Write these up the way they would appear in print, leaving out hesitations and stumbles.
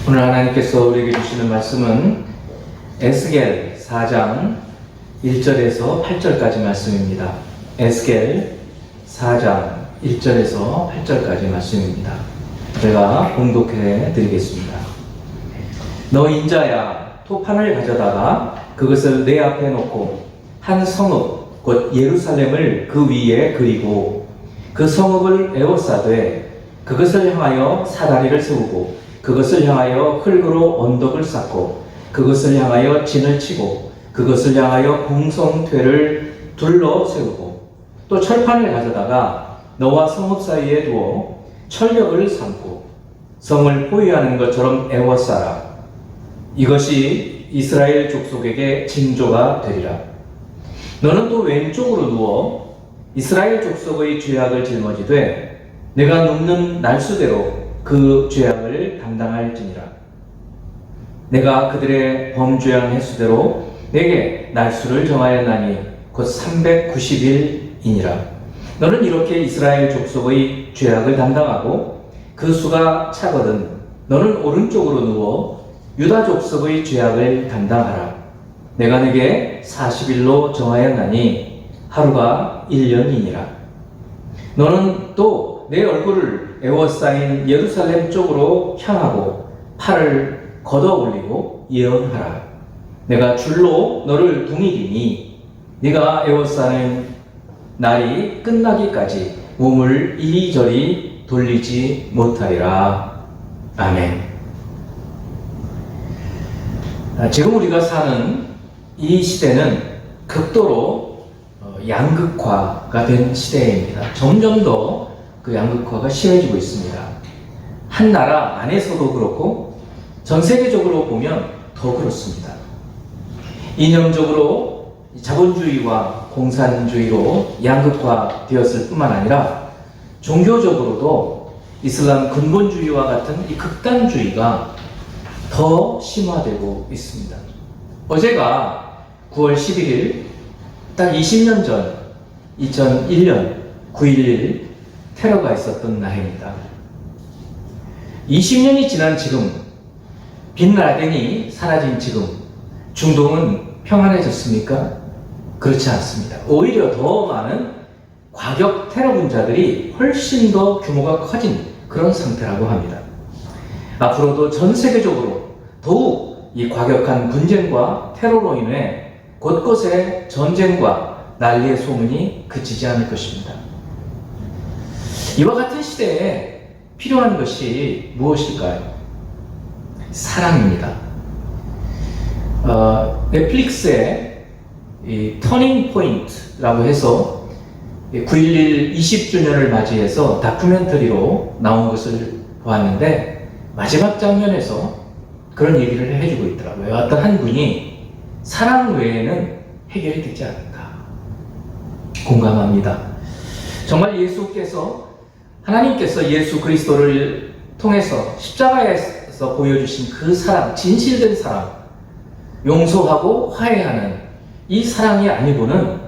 오늘 하나님께서 우리에게 주시는 말씀은 에스겔 4장 1절에서 8절까지 말씀입니다. 에스겔 4장 1절에서 8절까지 말씀입니다. 제가 봉독해 드리겠습니다. 너 인자야, 토판을 가져다가 그것을 내 앞에 놓고 한 성읍 곧 예루살렘을 그 위에 그리고 그 성읍을 에워싸되 그것을 향하여 사다리를 세우고 그것을 향하여 흙으로 언덕을 쌓고 그것을 향하여 진을 치고 그것을 향하여 공성퇴를 둘러 세우고 또 철판을 가져다가 너와 성읍 사이에 두어 철벽을 삼고 성을 포위하는 것처럼 에워싸라. 이것이 이스라엘 족속에게 징조가 되리라. 너는 또 왼쪽으로 누워 이스라엘 족속의 죄악을 짊어지되 내가 눕는 날수대로 그 죄악을 담당할지니라. 내가 그들의 범죄한 횟수대로 내게 날수를 정하였나니 곧 390일이니라. 너는 이렇게 이스라엘 족속의 죄악을 담당하고 그 수가 차거든 너는 오른쪽으로 누워 유다 족속의 죄악을 담당하라. 내가 네게 40일로 정하였나니 하루가 1년이니라. 너는 또 내 얼굴을 에워싸인 예루살렘 쪽으로 향하고 팔을 걷어 올리고 예언하라. 내가 줄로 너를 동이리니 네가 에워싸는 날이 끝나기까지 몸을 이리저리 돌리지 못하리라. 아멘. 지금 우리가 사는 이 시대는 극도로 양극화가 된 시대입니다. 점점 더 그 양극화가 심해지고 있습니다. 한 나라 안에서도 그렇고 전 세계적으로 보면 더 그렇습니다. 이념적으로 자본주의와 공산주의로 양극화되었을 뿐만 아니라 종교적으로도 이슬람 근본주의와 같은 이 극단주의가 더 심화되고 있습니다. 어제가 9월 11일 딱 20년 전 2001년 9.11 테러가 있었던 날입니다. 20년이 지난 지금 빈 라덴이 사라진 지금 중동은 평안해졌습니까? 그렇지 않습니다. 오히려 더 많은 과격 테러 분자들이 훨씬 더 규모가 커진 그런 상태라고 합니다. 앞으로도 전 세계적으로 더욱 이 과격한 분쟁과 테러로 인해 곳곳에 전쟁과 난리의 소문이 그치지 않을 것입니다. 이와 같은 시대에 필요한 것이 무엇일까요? 사랑입니다. 넷플릭스의 이 터닝 포인트라고 해서 9.11 20주년을 맞이해서 다큐멘터리로 나온 것을 보았는데 마지막 장면에서 그런 얘기를 해주고 있더라고요. 어떤 한 분이 사랑 외에는 해결이 되지 않는다. 공감합니다. 정말 하나님께서 예수 그리스도를 통해서 십자가에서 보여주신 그 사랑, 진실된 사랑, 용서하고 화해하는 이 사랑이 아니고는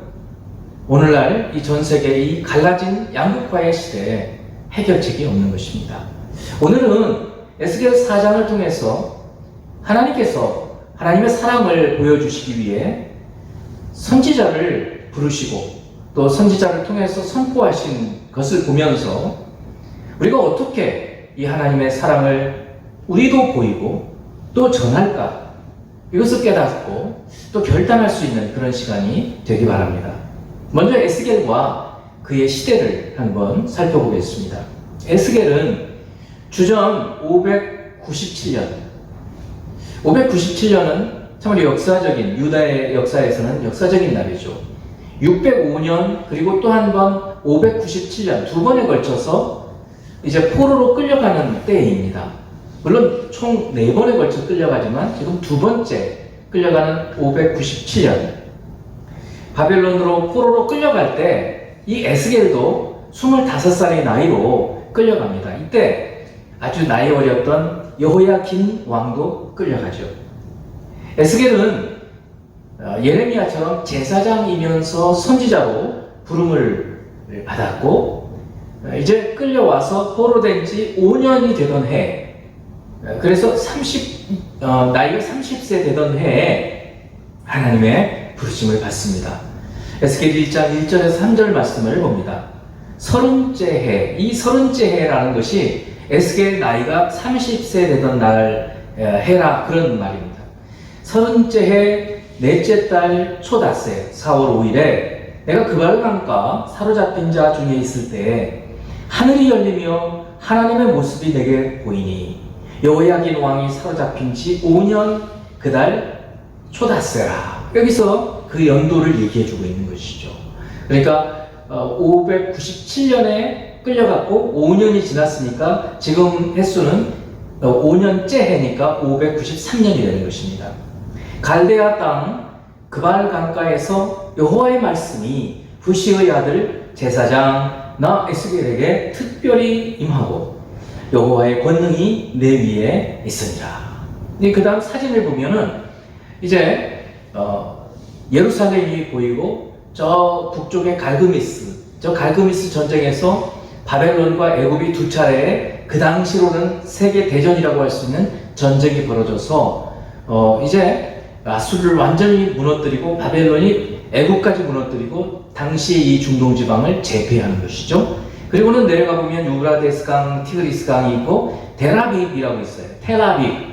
오늘날 이 전 세계의 갈라진 양극화의 시대에 해결책이 없는 것입니다. 오늘은 에스겔 4장을 통해서 하나님께서 하나님의 사랑을 보여주시기 위해 선지자를 부르시고 또 선지자를 통해서 선포하신 것을 보면서 우리가 어떻게 이 하나님의 사랑을 우리도 보이고 또 전할까? 이것을 깨닫고 또 결단할 수 있는 그런 시간이 되기 바랍니다. 먼저 에스겔과 그의 시대를 한번 살펴보겠습니다. 에스겔은 주전 597년은 참으로 역사적인, 유다의 역사에서는 역사적인 날이죠. 605년 그리고 또 한 번 597년 두 번에 걸쳐서 이제 포로로 끌려가는 때입니다. 물론 총 4번에 걸쳐 끌려가지만 지금 두 번째 끌려가는 597년 바벨론으로 포로로 끌려갈 때 이 에스겔도 25살의 나이로 끌려갑니다. 이때 아주 나이 어렸던 여호야긴 왕도 끌려가죠. 에스겔은 예레미야처럼 제사장이면서 선지자로 부름을 받았고 이제 끌려와서 포로된 지 5년이 되던 해 그래서 나이가 30세 되던 해에 하나님의 부르심을 받습니다. 에스겔 1장 1절에서 3절 말씀을 봅니다. 30째 해, 이 30째 해라는 것이 에스겔 나이가 30세 되던 해라 그런 말입니다. 30째 해 넷째 달 초닷새 4월 5일에 내가 그발강가 사로잡힌 자 중에 있을 때에 하늘이 열리며 하나님의 모습이 내게 보이니 여호야긴 왕이 사로잡힌 지 5년 그달 초닷새라. 여기서 그 연도를 얘기해 주고 있는 것이죠. 그러니까 597년에 끌려갔고 5년이 지났으니까 지금 횟수는 5년째 해니까 593년이 되는 것입니다. 갈대아 땅 그발 강가에서 여호와의 말씀이 부시의 아들 제사장 나 에스겔에게 특별히 임하고 여호와의 권능이 내 위에 있으니라. 그 다음 사진을 보면은 이제 예루살렘이 보이고 저 북쪽에 저 갈그미스 전쟁에서 바벨론과 애굽이 두 차례 그 당시로는 세계 대전이라고 할 수 있는 전쟁이 벌어져서 이제 아수르를 완전히 무너뜨리고 바벨론이 애굽까지 무너뜨리고 당시 이 중동 지방을 제패하는 것이죠. 그리고는 내려가 보면 유브라데스 강, 티그리스 강이 있고 텔아비브이라고 있어요. 텔아비브.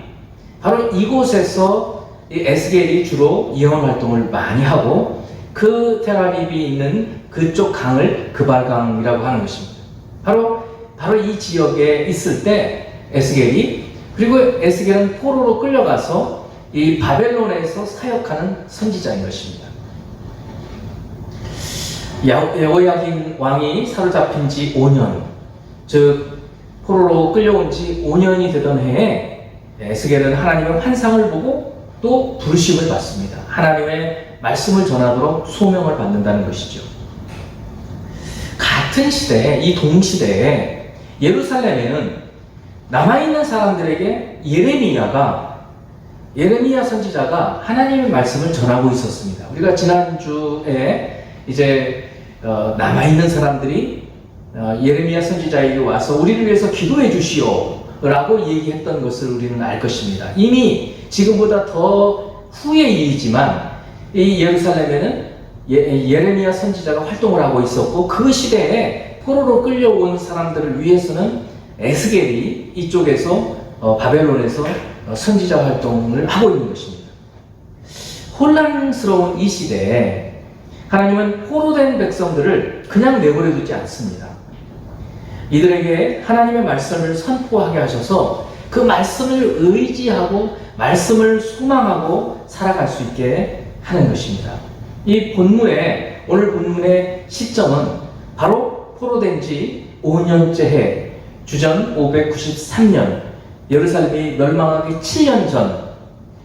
바로 이곳에서 이 에스겔이 주로 예언 활동을 많이 하고 그 텔아비브에 있는 그쪽 강을 그발강이라고 하는 것입니다. 바로 이 지역에 있을 때 그리고 에스겔은 포로로 끌려가서 이 바벨론에서 사역하는 선지자인 것입니다. 여호야긴 왕이 사로잡힌 지 5년, 즉 포로로 끌려온 지 5년이 되던 해에 에스겔은 하나님의 환상을 보고 또 부르심을 받습니다. 하나님의 말씀을 전하도록 소명을 받는다는 것이죠. 같은 시대에, 이 동시대에 예루살렘에는 남아있는 사람들에게 예레미야 선지자가 하나님의 말씀을 전하고 있었습니다. 우리가 지난주에 이제 남아있는 사람들이 예레미야 선지자에게 와서 우리를 위해서 기도해 주시오 라고 얘기했던 것을 우리는 알 것입니다. 이미 지금보다 더 후의 일이지만 이 예루살렘에는 예레미야 선지자가 활동을 하고 있었고 그 시대에 포로로 끌려온 사람들을 위해서는 에스겔이 이쪽에서 바벨론에서 선지자 활동을 하고 있는 것입니다. 혼란스러운 이 시대에 하나님은 포로된 백성들을 그냥 내버려 두지 않습니다. 이들에게 하나님의 말씀을 선포하게 하셔서 그 말씀을 의지하고 말씀을 소망하고 살아갈 수 있게 하는 것입니다. 오늘 본문의 시점은 바로 포로된 지 5년째 해, 주전 593년, 예루살렘이 멸망하기 7년 전,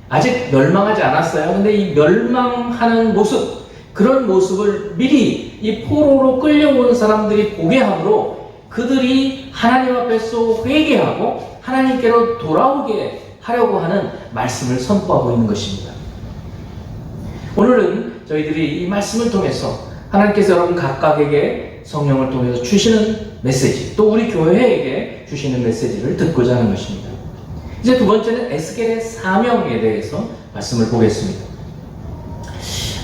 아직 멸망하지 않았어요. 근데 이 멸망하는 모습, 그런 모습을 미리 이 포로로 끌려오는 사람들이 보게 함으로 그들이 하나님 앞에서 회개하고 하나님께로 돌아오게 하려고 하는 말씀을 선포하고 있는 것입니다. 오늘은 저희들이 이 말씀을 통해서 하나님께서 여러분 각각에게 성령을 통해서 주시는 메시지, 또 우리 교회에게 주시는 메시지를 듣고자 하는 것입니다. 이제 두 번째는 에스겔의 사명에 대해서 말씀을 보겠습니다.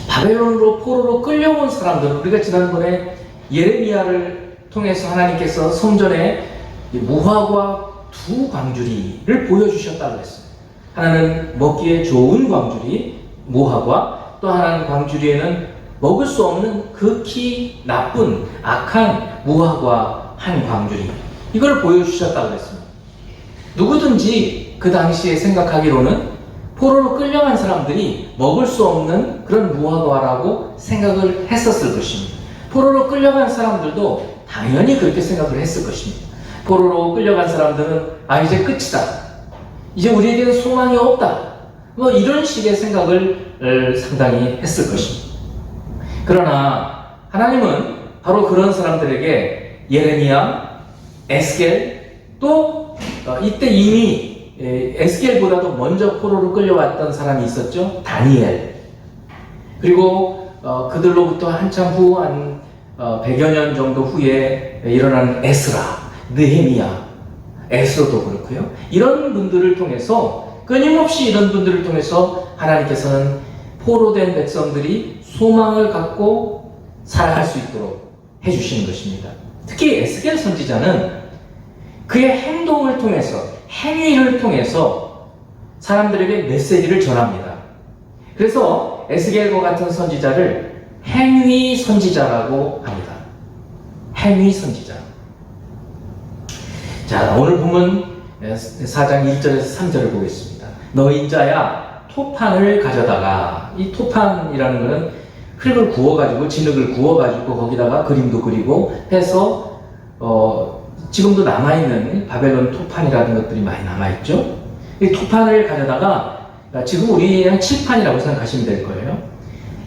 바벨론으로 포로로 끌려온 사람들은 우리가 지난번에 예레미야를 통해서 하나님께서 성전에 무화과 두 광주리를 보여주셨다고 했어요. 하나는 먹기에 좋은 광주리, 무화과, 또 하나는 광주리에는 먹을 수 없는 극히 나쁜 악한 무화과 한 광주리, 이걸 보여주셨다고 했습니다. 누구든지 그 당시에 생각하기로는 포로로 끌려간 사람들이 먹을 수 없는 그런 무화과라고 생각을 했었을 것입니다. 포로로 끌려간 사람들도 당연히 그렇게 생각을 했을 것입니다. 포로로 끌려간 사람들은 이제 끝이다, 이제 우리에게는 소망이 없다, 이런 식의 생각을 상당히 했을 것입니다. 그러나 하나님은 바로 그런 사람들에게 예레미야, 에스겔, 또 이때 이미 에스겔보다도 먼저 포로로 끌려왔던 사람이 있었죠. 다니엘. 그리고 그들로부터 한참 후 한 100여 년 정도 후에 일어난 에스라, 느헤미야, 에스더도 그렇고요. 이런 분들을 통해서, 끊임없이 이런 분들을 통해서 하나님께서는 포로된 백성들이 소망을 갖고 살아갈 수 있도록 해주시는 것입니다. 특히 에스겔 선지자는 그의 행동을 통해서, 행위를 통해서 사람들에게 메시지를 전합니다. 그래서 에스겔과 같은 선지자를 행위 선지자라고 합니다. 행위 선지자. 자, 오늘 보면 4장 1절에서 3절을 보겠습니다. 너 인자야, 토판을 가져다가, 이 토판이라는 것은 흙을 구워가지고, 진흙을 구워가지고 거기다가 그림도 그리고 해서 지금도 남아있는 바벨론 토판이라는 것들이 많이 남아있죠. 이 토판을 가져다가, 지금 우리는 칠판이라고 생각하시면 될 거예요.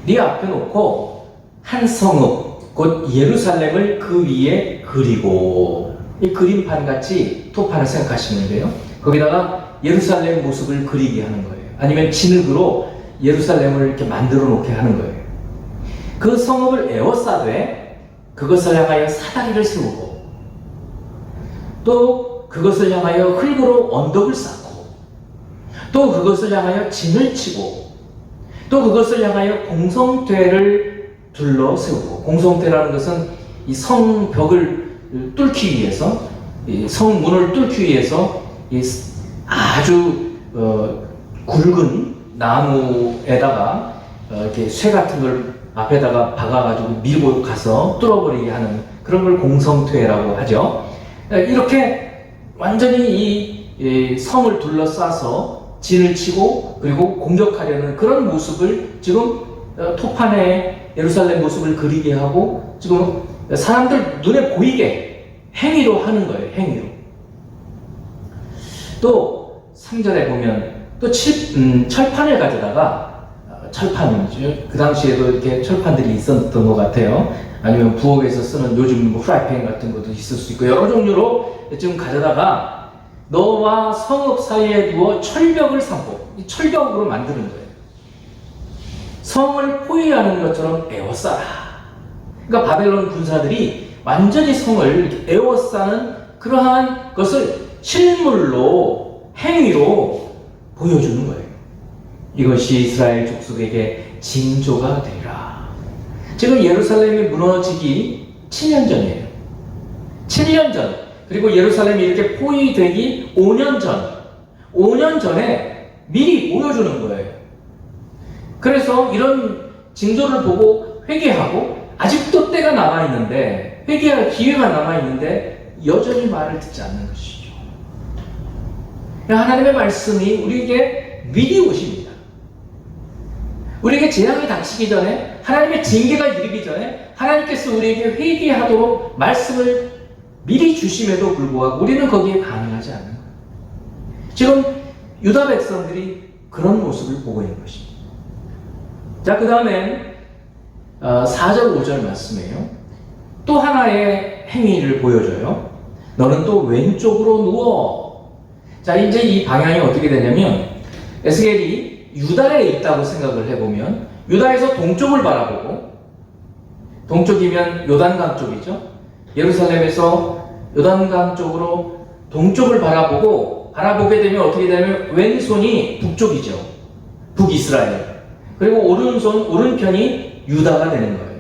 네 앞에 놓고 한 성읍, 곧 예루살렘을 그 위에 그리고, 이 그림판 같이 토판을 생각하시면 돼요. 거기다가 예루살렘 모습을 그리게 하는 거예요. 아니면 진흙으로 예루살렘을 이렇게 만들어 놓게 하는 거예요. 그 성읍을 에워싸되 그것을 향하여 사다리를 세우고, 또 그것을 향하여 흙으로 언덕을 쌓고, 또 그것을 향하여 진을 치고, 또 그것을 향하여 공성대를 둘러 세우고. 공성대라는 것은 이 성벽을 뚫기 위해서, 이 성문을 뚫기 위해서 이 아주 굵은 나무에다가 이렇게 쇠 같은 걸 앞에다가 박아가지고 밀고 가서 뚫어버리게 하는 그런 걸 공성퇴라고 하죠. 이렇게 완전히 이 성을 둘러싸서 진을 치고 그리고 공격하려는 그런 모습을 지금 토판에 예루살렘 모습을 그리게 하고 지금 사람들 눈에 보이게 행위로 하는 거예요. 행위로. 또 3절에 보면 또 철판을 가져다가, 철판이죠. 그 당시에도 이렇게 철판들이 있었던 것 같아요. 아니면 부엌에서 쓰는 요즘 뭐 프라이팬 같은 것도 있을 수 있고 여러 종류로 지금 가져다가 너와 성읍 사이에 두어 철벽을 삼고, 이 철벽으로 만드는 거예요. 성을 포위하는 것처럼 에워싸라. 그러니까 바벨론 군사들이 완전히 성을 이렇게 에워싸는 그러한 것을 실물로, 행위로 보여주는 거예요. 이것이 이스라엘 족속에게 징조가 되리라. 지금 예루살렘이 무너지기 7년 전이에요. 7년 전. 그리고 예루살렘이 이렇게 포위되기 5년 전. 5년 전에 미리 보여주는 거예요. 그래서 이런 징조를 보고 회개하고, 아직도 때가 남아있는데, 회개할 기회가 남아있는데 여전히 말을 듣지 않는 것이죠. 하나님의 말씀이 우리에게 미리 오십니다. 우리에게 재앙이 닥치기 전에, 하나님의 징계가 이르기 전에 하나님께서 우리에게 회개하도록 말씀을 미리 주심에도 불구하고 우리는 거기에 반응하지 않는 거예요. 지금 유다 백성들이 그런 모습을 보고 있는 것입니다. 자, 그 다음엔 4절 5절 말씀이에요. 또 하나의 행위를 보여줘요. 너는 또 왼쪽으로 누워. 자, 이제 이 방향이 어떻게 되냐면, 에스겔이 유다에 있다고 생각을 해보면, 유다에서 동쪽을 바라보고, 동쪽이면 요단강 쪽이죠. 예루살렘에서 요단강 쪽으로 동쪽을 바라보게 되면 어떻게 되냐면, 왼손이 북쪽이죠. 북이스라엘. 그리고 오른편이 유다가 되는 거예요.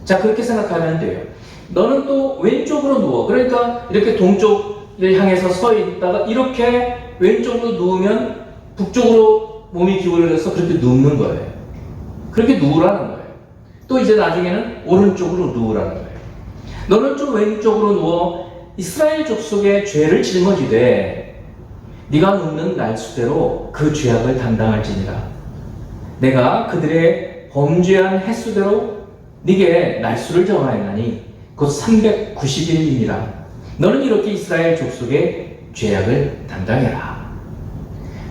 자, 그렇게 생각하면 돼요. 너는 또 왼쪽으로 누워. 그러니까 이렇게 동쪽을 향해서 서 있다가 이렇게 왼쪽으로 누우면 북쪽으로 몸이 기울어져서 그렇게 눕는 거예요. 그렇게 누우라는 거예요. 또 이제 나중에는 오른쪽으로 누우라는 거예요. 너는 좀 왼쪽으로 누워 이스라엘 족속의 죄를 짊어지되 네가 눕는 날수대로 그 죄악을 담당할지니라. 내가 그들의 범죄한 횟수대로 네게 날수를 정하였나니 곧 390일이니라. 너는 이렇게 이스라엘 족속의 죄악을 담당해라.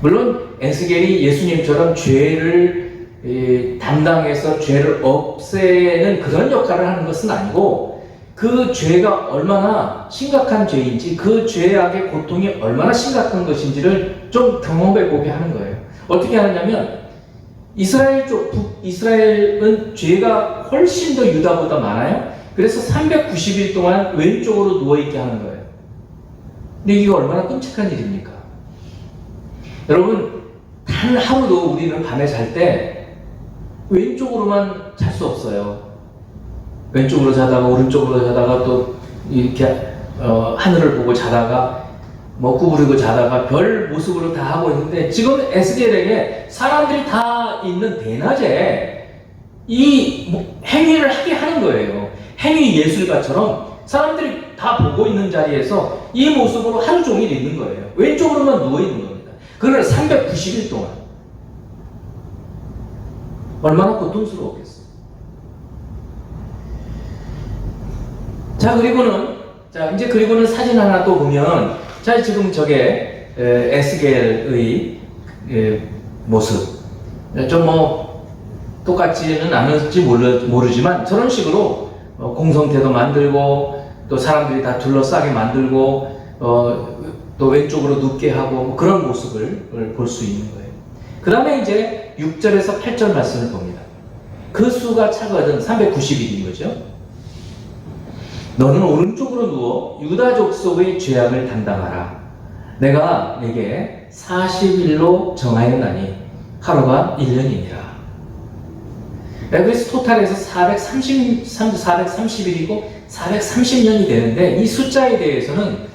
물론 에스겔이 예수님처럼 죄를 담당해서 죄를 없애는 그런 역할을 하는 것은 아니고, 그 죄가 얼마나 심각한 죄인지, 그 죄악의 고통이 얼마나 심각한 것인지를 좀 경험해 보게 하는 거예요. 어떻게 하느냐면, 이스라엘은 죄가 훨씬 더 유다보다 많아요. 그래서 390일 동안 왼쪽으로 누워있게 하는 거예요. 근데 이게 얼마나 끔찍한 일입니까? 여러분, 단 하루도 우리는 밤에 잘 때 왼쪽으로만 잘 수 없어요. 왼쪽으로 자다가 오른쪽으로 자다가 또 이렇게 하늘을 보고 자다가 뭐 구부리고 자다가 별 모습으로 다 하고 있는데, 지금 에스겔에게 사람들이 다 있는 대낮에 이 행위를 하게 하는 거예요. 행위 예술가처럼 사람들이 다 보고 있는 자리에서 이 모습으로 하루 종일 있는 거예요. 왼쪽으로만 누워 있는 겁니다. 그걸 390일 동안. 얼마나 고통스러웠겠어요. 자, 그리고는 사진 하나 또 보면, 자, 지금 저게 에스겔의 모습. 좀 똑같지는 않을지 모르지만 저런 식으로 공성태도 만들고, 또 사람들이 다 둘러싸게 만들고, 또 왼쪽으로 눕게 하고, 그런 모습을 볼 수 있는 거예요. 그 다음에 이제 6절에서 8절 말씀을 봅니다. 그 수가 차거든 390일인 거죠. 너는 오른쪽으로 누워 유다 족속의 죄악을 담당하라. 내가 내게 40일로 정하였나니 하루가 1년이니라. 그래서 토탈에서 430일이고 430년이 되는데, 이 숫자에 대해서는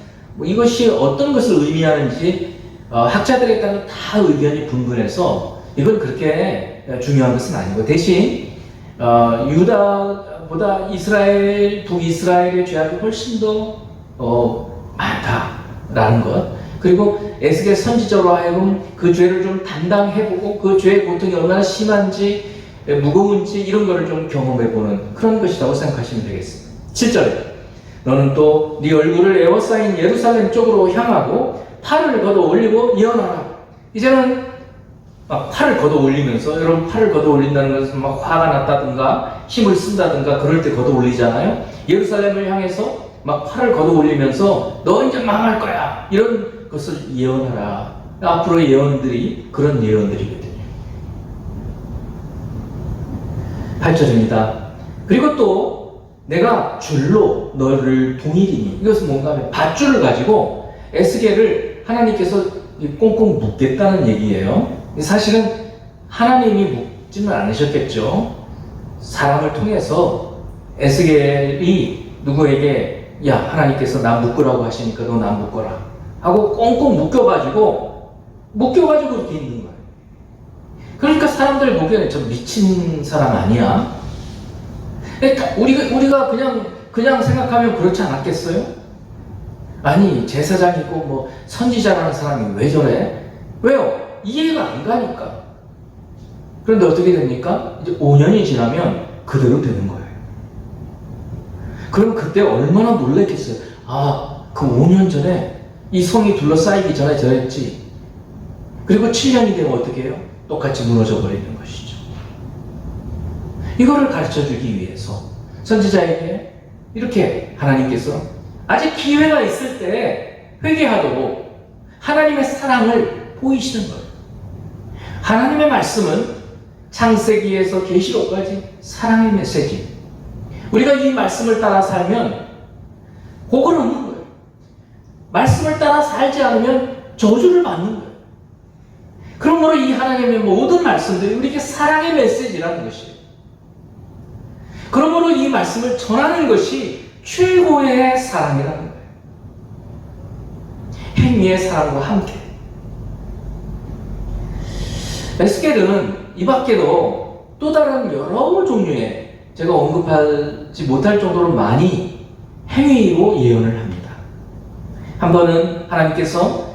이것이 어떤 것을 의미하는지 학자들에 따라 다 의견이 분분해서 이건 그렇게 중요한 것은 아니고, 대신 유다보다 북이스라엘의 죄악이 훨씬 더 많다라는 것, 그리고 에스겔 선지자로 하여금 그 죄를 좀 담당해보고 그 죄의 고통이 얼마나 심한지 무거운지 이런 거를 좀 경험해보는 그런 것이라고 생각하시면 되겠습니다. 7절에 너는 또 네 얼굴을 에워싸인 예루살렘 쪽으로 향하고 팔을 걷어 올리고 예언하라. 이제는 팔을 걷어 올리면서, 여러분 팔을 걷어 올린다는 것은 막 화가 났다든가 힘을 쓴다든가 그럴 때 걷어 올리잖아요. 예루살렘을 향해서 막 팔을 걷어 올리면서 너 이제 망할 거야, 이런 것을 예언하라. 앞으로의 예언들이 그런 예언들이거든요. 8절입니다. 그리고 또 내가 줄로 너를 동일이니, 이것은 뭔가 하면 밧줄을 가지고 에스겔을 하나님께서 꽁꽁 묶겠다는 얘기예요. 사실은 하나님이 묶지는 않으셨겠죠. 사람을 통해서 에스겔이 누구에게 야, 하나님께서 나 묶으라고 하시니까 너 나 묶어라 하고 꽁꽁 묶여가지고 이렇게 있는 거예요. 그러니까 사람들 보기에는 좀 미친 사람 아니야? 우리가 그냥 생각하면 그렇지 않았겠어요? 아니, 제사장이고 뭐 선지자라는 사람이 왜 저래? 왜요? 이해가 안 가니까. 그런데 어떻게 됩니까? 이제 5년이 지나면 그대로 되는 거예요. 그럼 그때 얼마나 놀랐겠어요? 아, 그 5년 전에 이 성이 둘러싸이기 전에 저랬지. 그리고 7년이 되면 어떻게 해요? 똑같이 무너져 버리는 것이죠. 이거를 가르쳐주기 위해서 선지자에게 이렇게 하나님께서 아직 기회가 있을 때 회개하도록 하나님의 사랑을 보이시는 거예요. 하나님의 말씀은 창세기에서 계시록까지 사랑의 메시지. 우리가 이 말씀을 따라 살면 복을 얻는 거예요. 말씀을 따라 살지 않으면 저주를 받는 거예요. 그러므로 이 하나님의 모든 말씀들이 우리에게 사랑의 메시지라는 것이에요. 그러므로 이 말씀을 전하는 것이 최고의 사랑이라는 거예요. 행위의 사랑과 함께. 에스겔은 이 밖에도 또 다른 여러 종류의, 제가 언급하지 못할 정도로 많이 행위로 예언을 합니다. 한 번은 하나님께서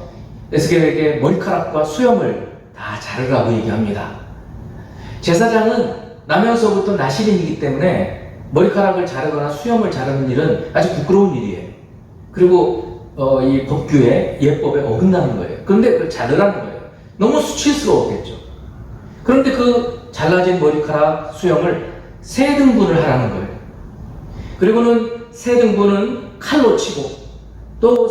에스겔에게 머리카락과 수염을 다 자르라고 얘기합니다. 제사장은 나면서부터 나시린이기 때문에 머리카락을 자르거나 수염을 자르는 일은 아주 부끄러운 일이에요. 그리고 이 법규에, 예법에 어긋나는 거예요. 그런데 그걸 자르라는 거예요. 너무 수치스러웠겠죠. 그런데 그 잘라진 머리카락, 수염을 3등분을 하라는 거예요. 그리고는 3등분은 칼로 치고, 또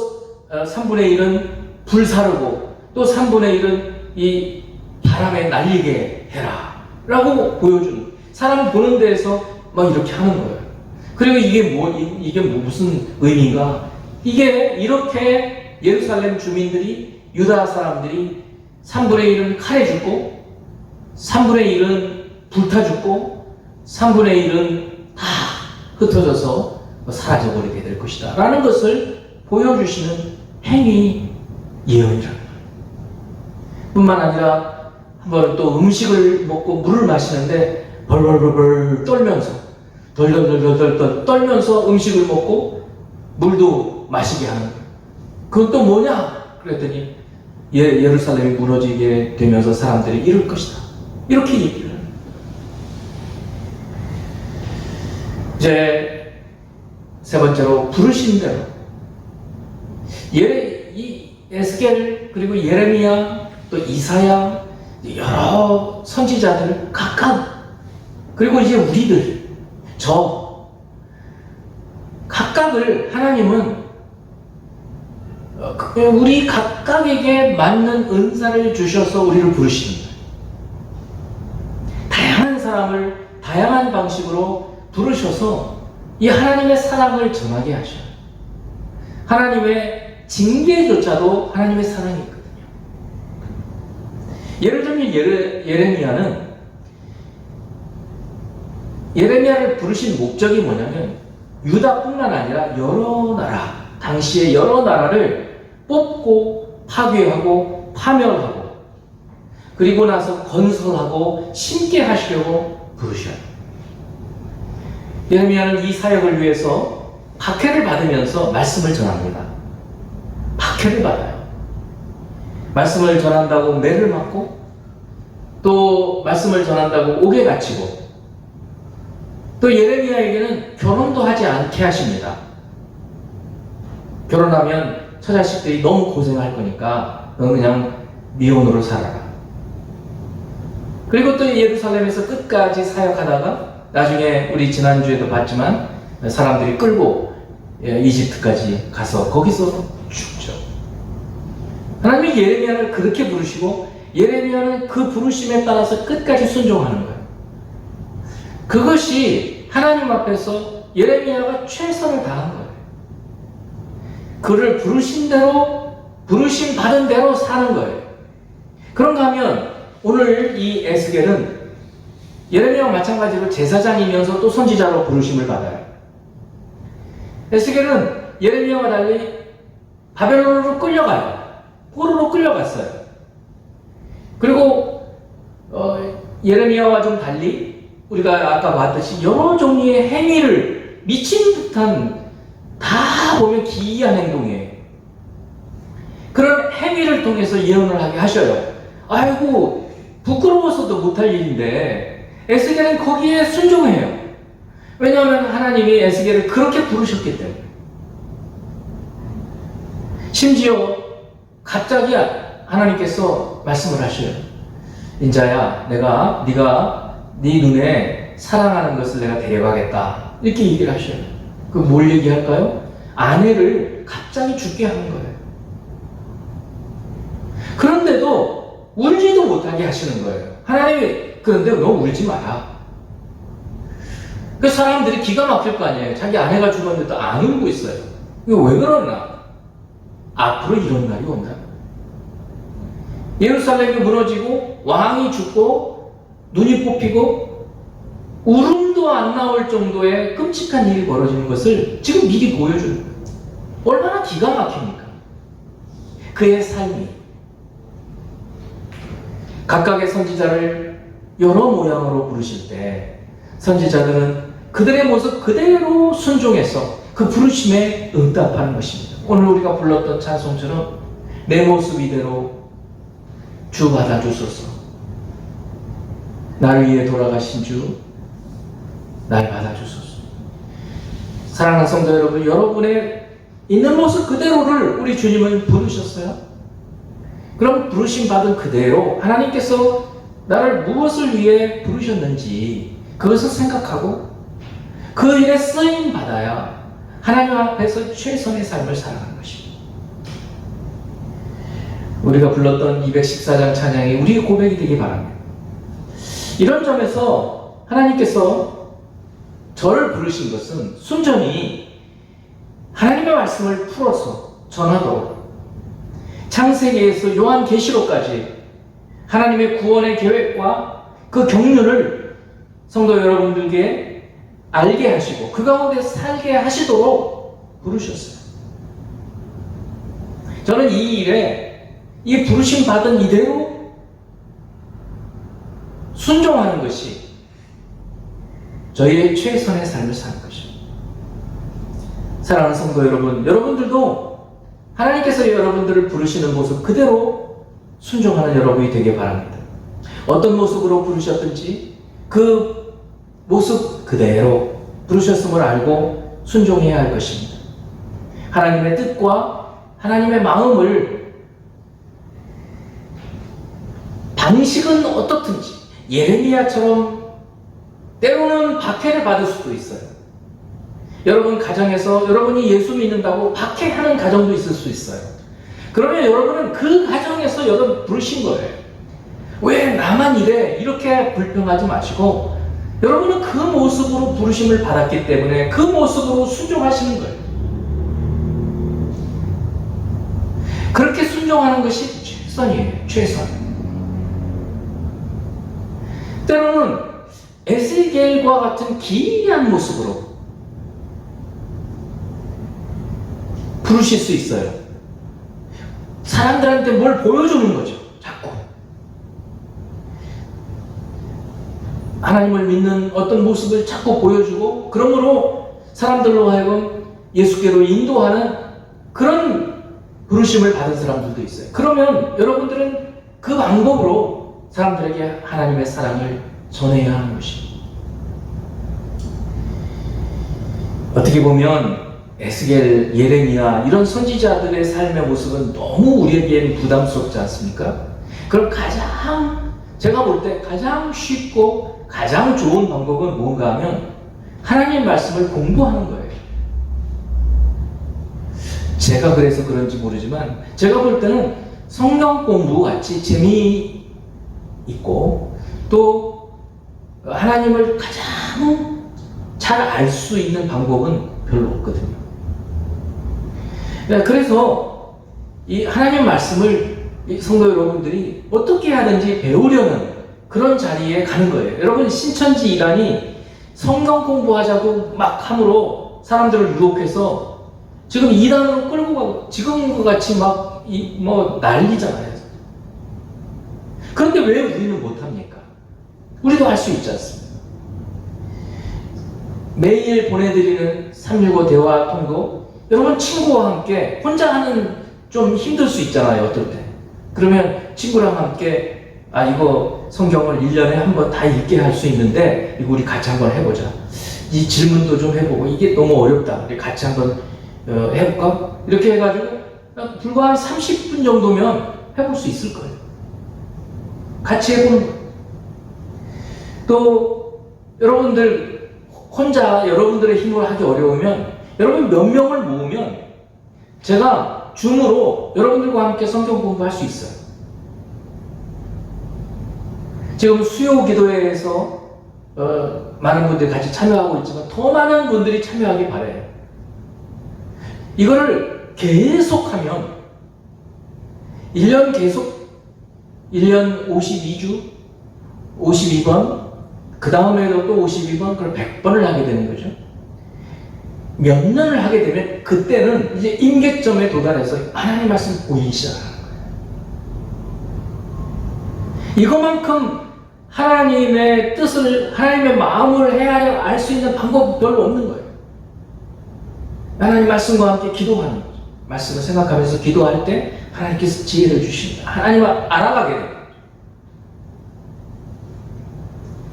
3분의 1은 불사르고, 또 3분의 1은 이 바람에 날리게 해라 라고 보여주는, 사람 보는 데에서 막 이렇게 하는 거예요. 그리고 이게 무슨 의미인가? 이게 이렇게 예루살렘 주민들이, 유다 사람들이 3분의 1은 칼에 죽고 3분의 1은 불타 죽고 3분의 1은 다 흩어져서 사라져버리게 될 것이다 라는 것을 보여주시는 행위 예언이라는 거예요. 뿐만 아니라 한번 또 음식을 먹고 물을 마시는데 벌벌벌벌 떨면서 덜덜덜덜 떨면서 음식을 먹고 물도 마시게 하는 거예요. 그건 또 뭐냐? 그랬더니 예루살렘이 무너지게 되면서 사람들이 이럴 것이다. 이렇게 얘기를 해요. 이제 세 번째로 부르신 대로 이 에스겔 그리고 예레미야 또 이사야 여러 선지자들 각각 그리고 이제 우리들 각각을 하나님은 우리 각각에게 맞는 은사를 주셔서 우리를 부르시는 거예요. 다양한 사람을 다양한 방식으로 부르셔서 이 하나님의 사랑을 전하게 하셔요. 하나님의 징계조차도 하나님의 사랑이 있거든요. 예를 들면 예레미야를 부르신 목적이 뭐냐면 유다뿐만 아니라 여러 나라, 당시의 여러 나라를 뽑고 파괴하고 파멸하고 그리고 나서 건설하고 심게 하시려고 부르셔요. 예레미야는 이 사역을 위해서 박해를 받으면서 말씀을 전합니다. 박해를 받아요. 말씀을 전한다고 매를 맞고 또 말씀을 전한다고 옥에 갇히고 또 예레미야에게는 결혼도 하지 않게 하십니다. 결혼하면 처자식들이 너무 고생할 거니까 넌 그냥 미혼으로 살아라. 그리고 또 예루살렘에서 끝까지 사역하다가 나중에 우리 지난주에도 봤지만 사람들이 끌고 이집트까지 가서 거기서 죽죠. 하나님이 예레미야를 그렇게 부르시고 예레미야는 그 부르심에 따라서 끝까지 순종하는 거예요. 그것이 하나님 앞에서 예레미야가 최선을 다한 거예요. 그를 부르신 대로 부르심 받은 대로 사는 거예요. 그런가 하면 오늘 이 에스겔은 예레미야와 마찬가지로 제사장이면서 또 선지자로 부르심을 받아요. 에스겔은 예레미야와 달리 바벨론으로 끌려가요. 포로로 끌려갔어요. 그리고 예레미야와 좀 달리 우리가 아까 봤듯이 여러 종류의 행위를 미친 듯한 다 보면 기이한 행동이에요. 그런 행위를 통해서 예언을 하게 하셔요. 아이고 부끄러워서도 못할 일인데 에스겔은 거기에 순종해요. 왜냐하면 하나님이 에스겔을 그렇게 부르셨기 때문에. 심지어 갑자기 하나님께서 말씀을 하셔요. 인자야, 네가 네 눈에 사랑하는 것을 내가 데려가겠다. 이렇게 얘기를 하셔요. 그 뭘 얘기할까요? 아내를 갑자기 죽게 하는 거예요. 그런데도 울지도 못하게 하시는 거예요. 하나님이 그런데 너 울지 마라. 그 사람들이 기가 막힐 거 아니에요. 자기 아내가 죽었는데도 안 울고 있어요. 이거 왜 그러나? 앞으로 이런 날이 온다. 예루살렘이 무너지고 왕이 죽고 눈이 뽑히고 울음도 안 나올 정도의 끔찍한 일이 벌어지는 것을 지금 미리 보여주는 거예요. 얼마나 기가 막힙니까? 그의 삶이. 각각의 선지자를 여러 모양으로 부르실 때 선지자들은 그들의 모습 그대로 순종해서 그 부르심에 응답하는 것입니다. 오늘 우리가 불렀던 찬송처럼 내 모습 이대로 주 받아주소서. 나를 위해 돌아가신 주 날 받아주소서. 사랑하는 성도 여러분, 여러분의 있는 모습 그대로를 우리 주님은 부르셨어요. 그럼 부르심 받은 그대로 하나님께서 나를 무엇을 위해 부르셨는지 그것을 생각하고 그 일에 쓰임 받아야 하나님 앞에서 최선의 삶을 살아가는 것입니다. 우리가 불렀던 214장 찬양이 우리의 고백이 되기 바랍니다. 이런 점에서 하나님께서 저를 부르신 것은 순전히 하나님의 말씀을 풀어서 전하도록 창세기에서 요한계시록까지 하나님의 구원의 계획과 그 경륜을 성도 여러분들께 알게 하시고 그 가운데 살게 하시도록 부르셨어요. 저는 이 일에 이 부르심 받은 이대로 순종하는 것이 저희의 최선의 삶을 사는 것입니다. 사랑하는 성도 여러분, 여러분들도 하나님께서 여러분들을 부르시는 모습 그대로 순종하는 여러분이 되길 바랍니다. 어떤 모습으로 부르셨든지 그 모습 그대로 부르셨음을 알고 순종해야 할 것입니다. 하나님의 뜻과 하나님의 마음을 방식은 어떻든지 예레미야처럼 때로는 박해를 받을 수도 있어요. 여러분 가정에서 여러분이 예수 믿는다고 박해하는 가정도 있을 수 있어요. 그러면 여러분은 그 가정에서 여러분 부르신 거예요. 왜 나만 이래? 이렇게 불평하지 마시고 여러분은 그 모습으로 부르심을 받았기 때문에 그 모습으로 순종하시는 거예요. 그렇게 순종하는 것이 최선이에요. 최선. 때로는 에스겔과 같은 기이한 모습으로 부르실 수 있어요. 사람들한테 뭘 보여주는 거죠. 자꾸. 하나님을 믿는 어떤 모습을 자꾸 보여주고 그러므로 사람들로 하여금 예수께로 인도하는 그런 부르심을 받은 사람들도 있어요. 그러면 여러분들은 그 방법으로 사람들에게 하나님의 사랑을 전해야 하는 것입니다. 어떻게 보면 에스겔, 예레미야 이런 선지자들의 삶의 모습은 너무 우리에게는 부담스럽지 않습니까? 그럼 제가 볼 때 가장 쉽고 가장 좋은 방법은 뭔가 하면 하나님 말씀을 공부하는 거예요. 제가 그래서 그런지 모르지만 제가 볼 때는 성경 공부 같이 재미있고 또 하나님을 가장 잘 알 수 있는 방법은 별로 없거든요. 그래서 이 하나님 말씀을 성도 여러분들이 어떻게 하든지 배우려는 그런 자리에 가는 거예요. 여러분 신천지 이단이 성경 공부하자고 막 함으로 사람들을 유혹해서 지금 이단으로 끌고 가고 지금 같이 막 난리잖아요. 그런데 왜 우리는 못합니까? 우리도 할 수 있지 않습니까? 매일 보내드리는 365 대화 통도 여러분 친구와 함께 혼자 하는 좀 힘들 수 있잖아요. 어떨 때. 그러면 친구랑 함께 이거 성경을 1년에 한 번 다 읽게 할 수 있는데 이거 우리 같이 한번 해보자. 이 질문도 좀 해보고 이게 너무 어렵다. 우리 같이 한번 해볼까? 이렇게 해가지고 불과 한 30분 정도면 해볼 수 있을 거예요. 같이 해보는 거예요. 또 여러분들 혼자 여러분들의 힘으로 하기 어려우면 여러분 몇 명을 모으면 제가 줌으로 여러분들과 함께 성경 공부할 수 있어요. 지금 수요 기도회에서 많은 분들이 같이 참여하고 있지만 더 많은 분들이 참여하기 바라요. 이거를 계속하면 1년 52주 52번 그 다음에도 또 52번 그걸 100번을 하게 되는 거죠. 몇 년을 하게 되면 그때는 이제 임계점에 도달해서 하나님 말씀 보이기 시작하는 거예요. 이것만큼 하나님의 뜻을 하나님의 마음을 헤아려 알 수 있는 방법 별로 없는 거예요. 하나님 말씀과 함께 기도하는 거죠. 말씀을 생각하면서 기도할 때 하나님께서 지혜를 주십니다. 하나님을 알아가게 됩니다.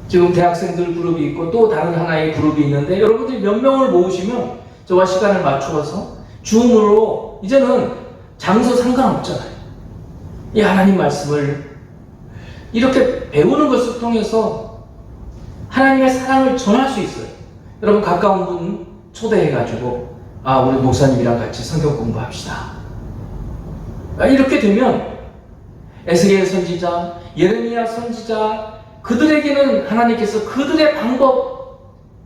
지금 대학생들 그룹이 있고 또 다른 하나의 그룹이 있는데 여러분들이 몇 명을 모으시면 저와 시간을 맞추어서 줌으로 이제는 장소 상관없잖아요. 이 하나님 말씀을 이렇게 배우는 것을 통해서 하나님의 사랑을 전할 수 있어요. 여러분 가까운 분 초대해가지고 우리 목사님이랑 같이 성경 공부합시다. 이렇게 되면 에스겔 선지자, 예레미야 선지자 그들에게는 하나님께서 그들의 방법,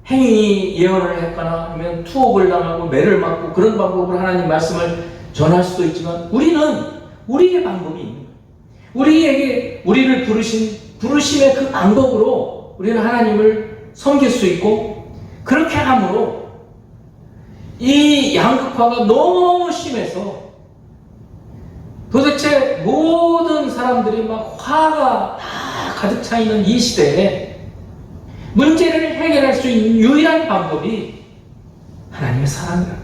행위 예언을 했거나 아니면 투옥을 당하고 매를 맞고 그런 방법으로 하나님 말씀을 전할 수도 있지만 우리는 우리의 방법이 있는 거예요. 우리를 부르심의 그 방법으로 우리는 하나님을 섬길 수 있고, 그렇게 함으로 이 양극화가 너무 심해서 도대체 모든 사람들이 막 화가 다 가득 차 있는 이 시대에 문제를 해결할 수 있는 유일한 방법이 하나님의 사랑이다.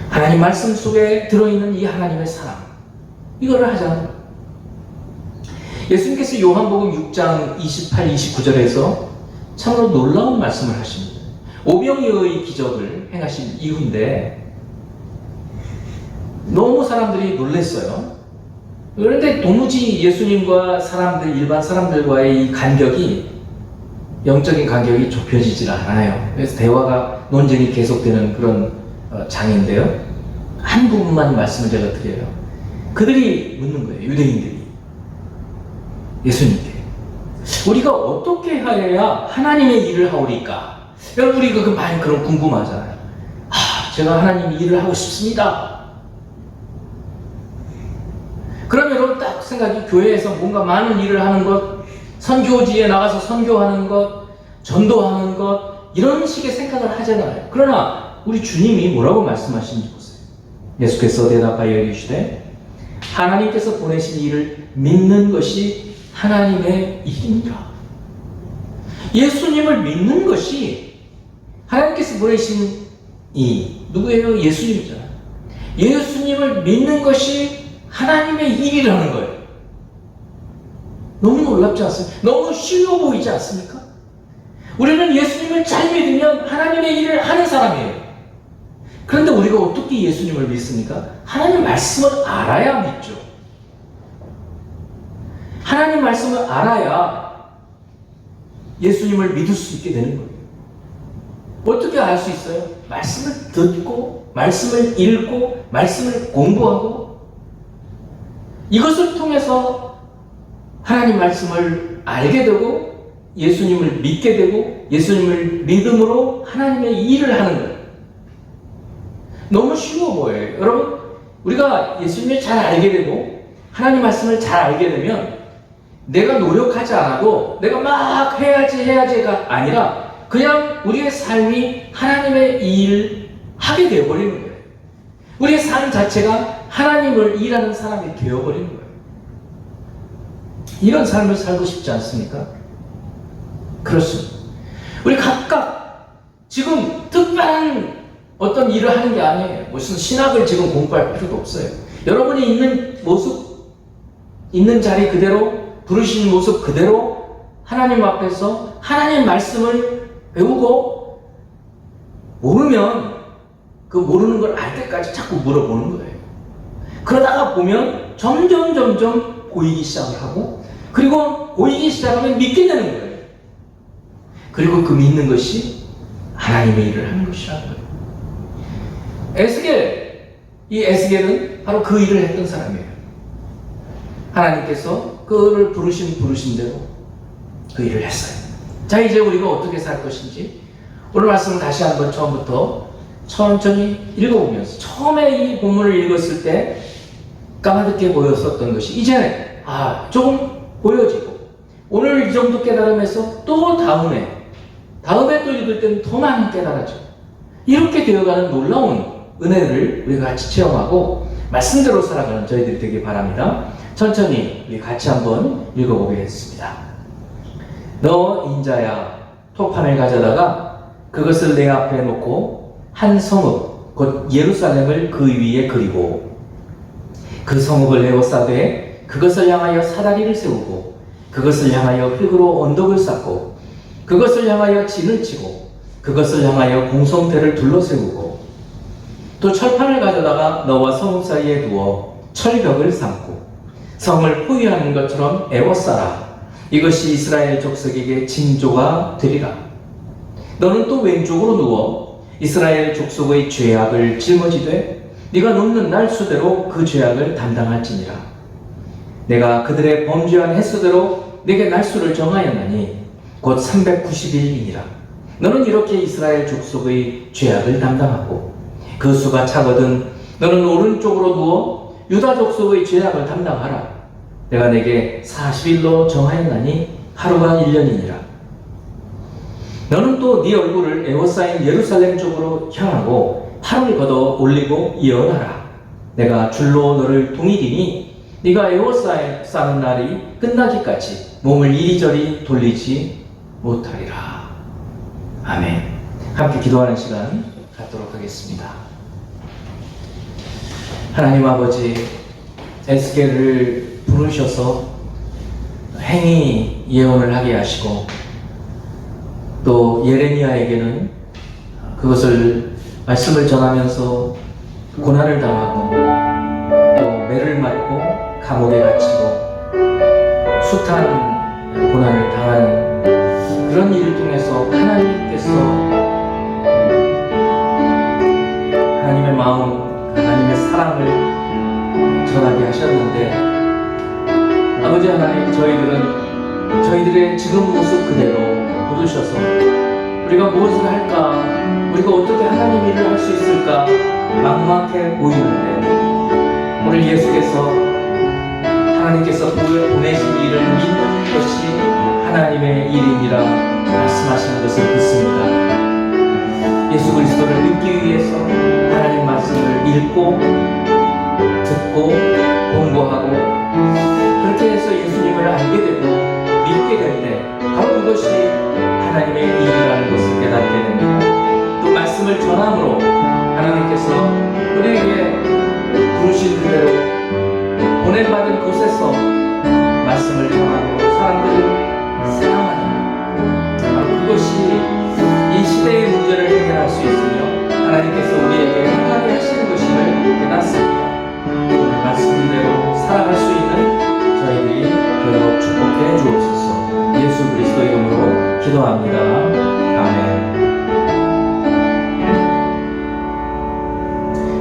하나님 말씀 속에 들어있는 이 하나님의 사랑, 이거를 하자는. 예수님께서 요한복음 6장 28, 29절에서 참으로 놀라운 말씀을 하십니다. 오병이어의 기적을 행하신 이후인데 너무 사람들이 놀랐어요. 그런데 도무지 예수님과 일반 사람들과의 이 간격이, 영적인 간격이 좁혀지질 않아요. 그래서 대화가, 논쟁이 계속되는 그런 장인데요. 한 부분만 말씀을 제가 드려요. 그들이 묻는 거예요. 유대인들이 예수님께, 우리가 어떻게 하여야 하나님의 일을 하오리까? 여러분, 우리가 많이 그런 궁금하잖아요. 제가 하나님 일을 하고 싶습니다. 그러면 여러분 딱 생각이, 교회에서 뭔가 많은 일을 하는 것, 선교지에 나가서 선교하는 것, 전도하는 것, 이런 식의 생각을 하잖아요. 그러나 우리 주님이 뭐라고 말씀하시는지 보세요. 예수께서 대답하여 이르시되 하나님께서 보내신 일을 믿는 것이 하나님의 일이니라. 예수님을 믿는 것이, 하나님께서 보내신 누구예요? 예수님이잖아요. 예수님을 믿는 것이 하나님의 일이라는 거예요. 너무 놀랍지 않습니까? 너무 쉬워 보이지 않습니까? 우리는 예수님을 잘 믿으면 하나님의 일을 하는 사람이에요. 그런데 우리가 어떻게 예수님을 믿습니까? 하나님 말씀을 알아야 믿죠. 하나님 말씀을 알아야 예수님을 믿을 수 있게 되는 거예요. 어떻게 알 수 있어요? 말씀을 듣고, 말씀을 읽고, 말씀을 공부하고, 이것을 통해서 하나님 말씀을 알게 되고 예수님을 믿게 되고 예수님을 믿음으로 하나님의 일을 하는 거예요. 너무 쉬워 보여요. 여러분, 우리가 예수님을 잘 알게 되고 하나님 말씀을 잘 알게 되면 내가 노력하지 않아도, 내가 막 해야지가 아니라 그냥 우리의 삶이 하나님의 일을 하게 되어버리는 거예요. 우리의 삶 자체가 하나님을 일하는 사람이 되어버리는 거예요. 이런 삶을 살고 싶지 않습니까? 그렇습니다. 우리 각각 지금 특별한 어떤 일을 하는 게 아니에요. 무슨 신학을 지금 공부할 필요도 없어요. 여러분이 있는 모습, 있는 자리 그대로, 부르신 모습 그대로 하나님 앞에서 하나님 말씀을 배우고, 모르면 그 모르는 걸 알 때까지 자꾸 물어보는 거예요. 그러다가 보면 점점 보이기 시작을 하고, 그리고 보이기 시작하면 믿게 되는 거예요. 그리고 그 믿는 것이 하나님의 일을 하는 것이라는 거예요. 이 에스겔은 바로 그 일을 했던 사람이에요. 하나님께서 그를 부르신 대로 그 일을 했어요. 자, 이제 우리가 어떻게 살 것인지 오늘 말씀을 다시 한번 처음부터 천천히 읽어보면서, 처음에 이 본문을 읽었을 때 까마득해 보였었던 것이 이제는 조금 보여지고, 오늘 이 정도 깨달음에서 또 다음에 또 읽을 때는 더 많이 깨달아져. 이렇게 되어가는 놀라운 은혜를 우리가 같이 체험하고 말씀대로 살아가는 저희들이 되길 바랍니다. 천천히 우리 같이 한번 읽어보겠습니다. 너 인자야, 토판을 가져다가 그것을 내 앞에 놓고 한 성읍 곧 예루살렘을 그 위에 그리고 그 성읍을 에워싸되 그것을 향하여 사다리를 세우고 그것을 향하여 흙으로 언덕을 쌓고 그것을 향하여 진을 치고 그것을 향하여 공성대를 둘러세우고 또 철판을 가져다가 너와 성읍 사이에 두어 철벽을 삼고 성을 포위하는 것처럼 에워싸라. 이것이 이스라엘 족속에게 징조가 되리라. 너는 또 왼쪽으로 누워 이스라엘 족속의 죄악을 짊어지되 네가 눕는 날 수대로 그 죄악을 담당할지니라. 내가 그들의 범죄한 횟수대로 네게 날수를 정하였나니 곧 390일이니라. 너는 이렇게 이스라엘 족속의 죄악을 담당하고 그 수가 차거든 너는 오른쪽으로 누워 유다 족속의 죄악을 담당하라. 내가 내게 40일로 정하였나니 하루가 1년이니라. 너는 또 네 얼굴을 에워싸인 예루살렘 쪽으로 향하고 팔을 걷어 올리고 예언하라. 내가 줄로 너를 동이리니 네가 에워싸는 날이 끝나기까지 몸을 이리저리 돌리지 못하리라. 아멘. 함께 기도하는 시간 갖도록 하겠습니다. 하나님 아버지, 에스겔을 부르셔서 행히 예언을 하게 하시고 또 예레미야에게는 그것을 말씀을 전하면서 고난을 당하고 또 매를 맞고 감옥에 갇히고 숱한 고난을 당하는 그런 일을 통해서 하나님께서 하나님의 마음, 하나님의 사랑을 전하게 하셨는데, 아버지 하나님, 저희들의 지금 모습 그대로 부르셔서 우리가 무엇을 할까, 우리가 어떻게 하나님 일을 할 수 있을까 막막해 보이는데, 오늘 예수께서 하나님께서 보내신 일을 믿는 것이 하나님의 일이니라 말씀하시는 것을 믿습니다. 예수 그리스도를 믿기 위해서 하나님 말씀을 읽고 듣고 공부하고 그렇게 해서 예수님을 알게 되고 믿게 될 때 바로 그것이 하나님의 일이라는 것을 깨닫게 됩니다. 또 말씀을 전함으로 하나님께서 우리에게 부르신 그대로 보냄받은 곳에서 말씀을 전하고